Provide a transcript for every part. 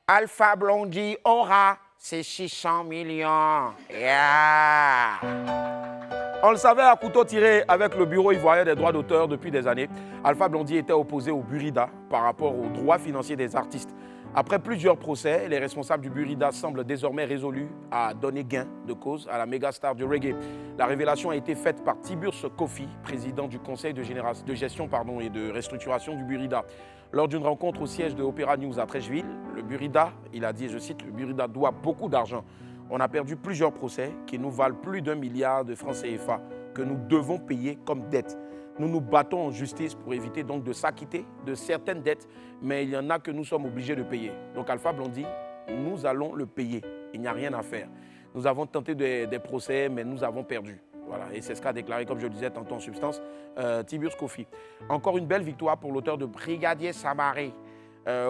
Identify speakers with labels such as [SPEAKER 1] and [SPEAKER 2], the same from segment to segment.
[SPEAKER 1] Alpha Blondy aura ses 600 millions. Yeah. On le savait à couteau tiré avec le Bureau ivoirien des droits d'auteur depuis des années. Alpha Blondy était opposé au Burida par rapport aux droits financiers des artistes. Après plusieurs procès, les responsables du Burida semblent désormais résolus à donner gain de cause à la méga star du reggae. La révélation a été faite par Tiburce Kofi, président du conseil de gestion et de restructuration du Burida. Lors d'une rencontre au siège de Opéra News à Trècheville, le Burida, il a dit, je cite, « Le Burida doit beaucoup d'argent. On a perdu plusieurs procès qui nous valent plus d'1 milliard de francs CFA que nous devons payer comme dette. Nous nous battons en justice pour éviter donc de s'acquitter de certaines dettes, mais il y en a que nous sommes obligés de payer. Donc Alpha Blondy, nous allons le payer. Il n'y a rien à faire. Nous avons tenté des procès, mais nous avons perdu. » Voilà, et c'est ce qu'a déclaré, comme je le disais tantôt en substance, Tiburce Kofi. Encore une belle victoire pour l'auteur de Brigadier Samaré.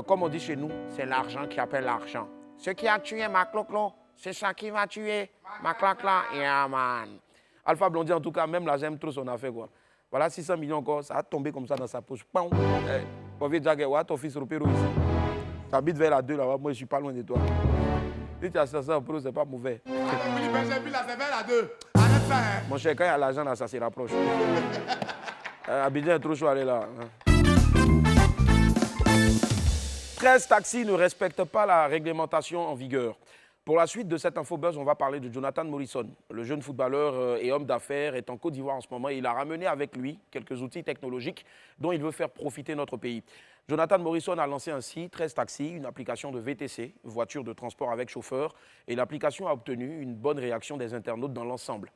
[SPEAKER 1] Comme on dit chez nous, c'est l'argent qui appelle l'argent. Ce qui a tué Macloclo, c'est ça qui va tuer Maclacla. Yeah, man. Alpha Blondy, en tout cas, même là, j'aime trop son affaire, quoi. Voilà, 600 millions encore, ça a tombé comme ça dans sa poche. Pam. On vient de dire, ouais, ton fils Ropero ici. Tu habites vers la 2 là-bas, moi je ne suis pas loin de toi. Si tu as 500 euros, c'est pas mauvais.
[SPEAKER 2] J'ai vu là, c'est vers la 2. Arrête ça, hein.
[SPEAKER 1] Mon cher, quand il y a l'argent là, ça se rapproche. Abidjan est trop chaud, allez là. 13 taxis ne respectent pas la réglementation en vigueur. Pour la suite de cette infobuzz, on va parler de Jonathan Morrison. Le jeune footballeur et homme d'affaires est en Côte d'Ivoire en ce moment. Il a ramené avec lui quelques outils technologiques dont il veut faire profiter notre pays. Jonathan Morrison a lancé ainsi 13 Taxi, une application de VTC, voiture de transport avec chauffeur, et l'application a obtenu une bonne réaction des internautes dans l'ensemble.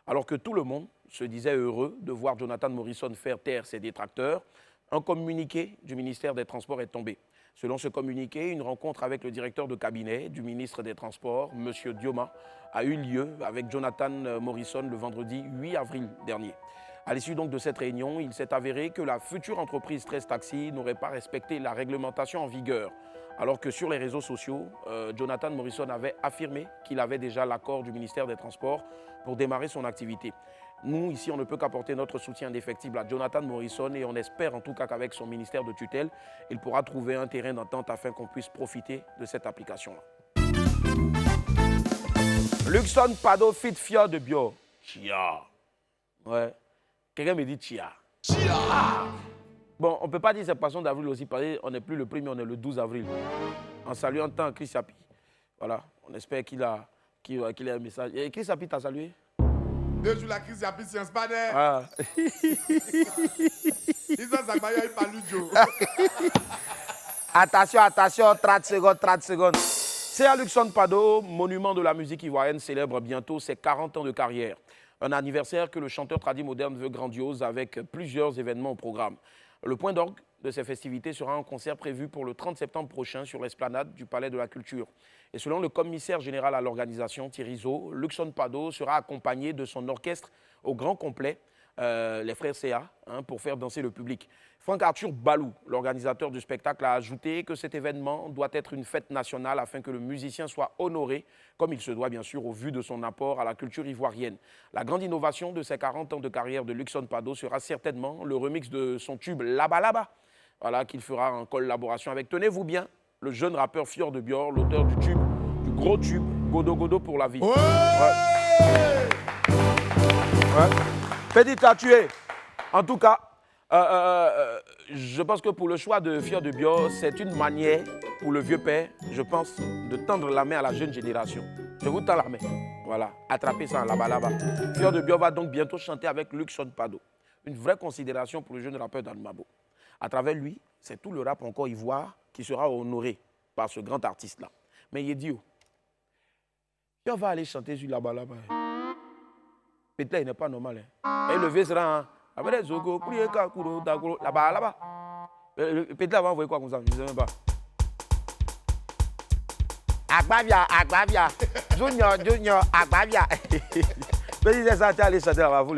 [SPEAKER 1] Alors que tout le monde se disait heureux de voir Jonathan Morrison faire taire ses détracteurs, un communiqué du ministère des Transports est tombé. Selon ce communiqué, une rencontre avec le directeur de cabinet du ministre des Transports, M. Dioma, a eu lieu avec Jonathan Morrison le vendredi 8 avril dernier. À l'issue donc de cette réunion, il s'est avéré que la future entreprise 13 Taxi n'aurait pas respecté la réglementation en vigueur. Alors que sur les réseaux sociaux, Jonathan Morrison avait affirmé qu'il avait déjà l'accord du ministère des Transports pour démarrer son activité. Nous, ici, on ne peut qu'apporter notre soutien indéfectible à Jonathan Morrison et on espère en tout cas qu'avec son ministère de tutelle, il pourra trouver un terrain d'entente afin qu'on puisse profiter de cette application-là. Luxon Pado fit Fior de Bio. Chia. Ouais. Quelqu'un me dit Chia.
[SPEAKER 2] Chia.
[SPEAKER 1] Bon, on ne peut pas dire c'est poisson d'avril aussi, parce qu'on n'est plus le 1er, on est le 12 avril. En saluant tant Chris Sapi. Voilà, on espère qu'il a un message. Et Chris Sapi t'a salué?
[SPEAKER 2] 2 jours la crise, il y a plus de science, pas d'air.
[SPEAKER 1] Ah.
[SPEAKER 2] Ils ont Zagbayo, ils parlent du Joe.
[SPEAKER 1] Attention, 30 secondes. C'est Luxon Pado, monument de la musique ivoirienne, célèbre bientôt ses 40 ans de carrière. Un anniversaire que le chanteur tradi moderne veut grandiose avec plusieurs événements au programme. Le point d'orgue de ces festivités sera un concert prévu pour le 30 septembre prochain sur l'esplanade du Palais de la Culture. Et selon le commissaire général à l'organisation, Thierry Zo, Luxon Pado sera accompagné de son orchestre au grand complet, les frères CA, pour faire danser le public. Franck Arthur Balou, l'organisateur du spectacle, a ajouté que cet événement doit être une fête nationale afin que le musicien soit honoré, comme il se doit bien sûr au vu de son apport à la culture ivoirienne. La grande innovation de ses 40 ans de carrière de Luxon Pado sera certainement le remix de son tube Laba Laba, voilà, qu'il fera en collaboration avec, tenez-vous bien, le jeune rappeur Fior de Bior, l'auteur du tube, du gros tube Godo Godo pour la vie.
[SPEAKER 2] Ouais.
[SPEAKER 1] Petit t'as tué. En tout cas, je pense que pour le choix de Fior de Bior, c'est une manière pour le vieux père, je pense, de tendre la main à la jeune génération. Je vous tends la main. Voilà, attrapez ça là-bas, là-bas. Fior de Bior va donc bientôt chanter avec Luxon Pado. Une vraie considération pour le jeune rappeur d'Anmabo. À travers lui, c'est tout le rap encore ivoire qui sera honoré par ce grand artiste-là. Mais il est dit, on va aller chanter sur là-bas, là-bas. Peut-être il n'est pas normal. Et le vieux sera après Zogo, là-bas, là-bas. Peut-être va envoyer quoi comme ça, je ne sais même pas. Agbavia. Junior, Agbavia. Petit c'est ça, tu allez chanter là-bas, vous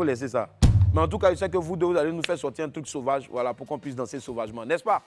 [SPEAKER 1] laissez ça. Mais en tout cas, je sais que vous deux, vous allez nous faire sortir un truc sauvage, voilà, pour qu'on puisse danser sauvagement, n'est-ce pas?